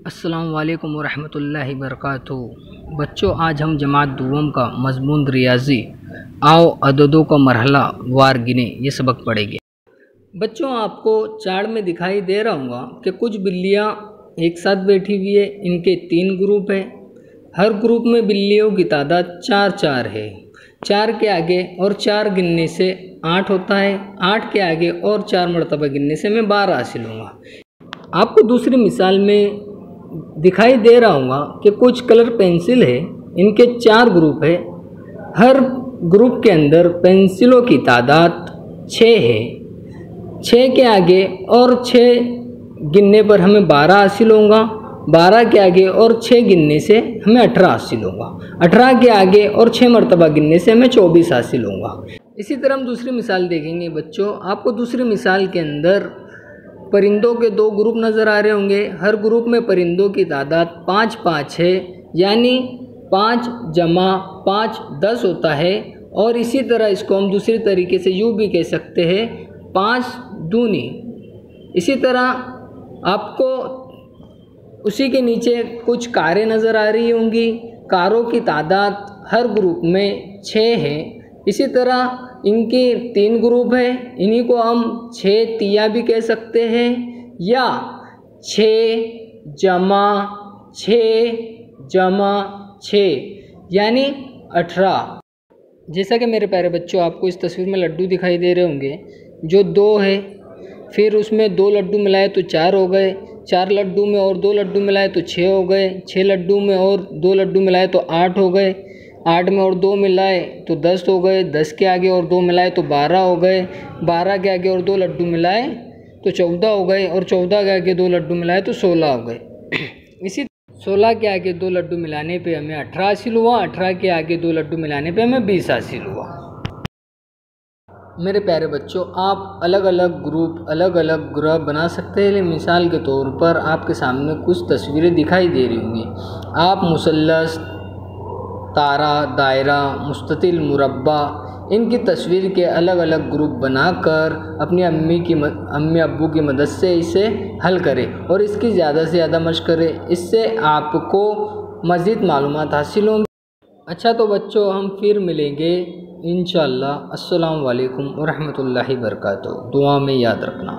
अस्सलाम वालेकुम वरहमतुल्लाहि वबरकातुहू। बच्चों, आज हम जमात दुवम का मज़मून रियाजी आओ अददों का मरहला वार गिने ये सबक पढ़ेंगे। बच्चों, आपको चार्ट में दिखाई दे रहा होगा कि कुछ बिल्लियाँ एक साथ बैठी हुई है। इनके 3 ग्रुप है। हर ग्रुप में बिल्लियों की तादाद 4 है। 4 के आगे और 4 गिनने से 8 होता है। 8 के आगे और 4 मरतबा गिनने से मैं 12 हासिल होगा। आपको दूसरी मिसाल में दिखाई दे रहा होगा कि कुछ कलर पेंसिल है। इनके 4 ग्रुप है। हर ग्रुप के अंदर पेंसिलों की तादाद 6 है। 6 के आगे और 6 गिनने पर हमें 12 हासिल होगा। 12 के आगे और 6 गिनने से हमें 18 हासिल होगा। 18 के आगे और 6 मरतबा गिनने से हमें 24 हासिल होगा। इसी तरह हम दूसरी मिसाल देखेंगे। बच्चों, आपको दूसरी मिसाल के अंदर परिंदों के 2 ग्रुप नज़र आ रहे होंगे। हर ग्रुप में परिंदों की तादाद 5 है, यानी 5 जमा 5 10 होता है। और इसी तरह इसको हम दूसरी तरीके से यूँ भी कह सकते हैं 5 दूनी। इसी तरह आपको उसी के नीचे कुछ कारें नज़र आ रही होंगी। कारों की तादाद हर ग्रुप में 6 है। इसी तरह इनके 3 ग्रुप है। इन्हीं को हम 6 तिया भी कह सकते हैं, या 6 जमा 6 यानी 18। जैसा कि मेरे प्यारे बच्चों, आपको इस तस्वीर में लड्डू दिखाई दे रहे होंगे जो 2 है। फिर उसमें 2 लड्डू मिलाए तो 4 हो गए। 4 लड्डू में और 2 लड्डू मिलाए तो 6 हो गए। 6 लड्डू में और 2 लड्डू मिलाए तो 8 हो गए। 8 में और 2 मिलाए तो 10 हो गए। 10 के आगे और 2 मिलाए तो 12 हो गए। 12 के आगे और 2 लड्डू मिलाए तो 14 हो गए। और 14 के आगे 2 लड्डू मिलाए तो 16 हो गए। इसी 16 के आगे 2 लड्डू मिलाने पे हमें 18 हासिल हुआ। 18 के आगे 2 लड्डू मिलाने पे हमें 20 हासिल हुआ। मेरे प्यारे बच्चों, आप अलग अलग ग्रुप अलग अलग ग्रुप बना सकते हैं। मिसाल के तौर पर आपके सामने कुछ तस्वीरें दिखाई दे रही होंगी। आप मुसल्लस, तारा, दायरा, मुस्ततिल, मुरब्बा, इनकी तस्वीर के अलग अलग ग्रुप बनाकर अपनी अम्मी अब्बू की मदद से इसे हल करें और इसकी ज़्यादा से ज़्यादा मशक करें। इससे आपको मज़ीद मालूमात हासिल होंगी। अच्छा, तो बच्चों, हम फिर मिलेंगे इंशाअल्लाह। अस्सलाम वालेकुम वरहमतुल्लाहि वबरकातुहू। दुआ में याद रखना।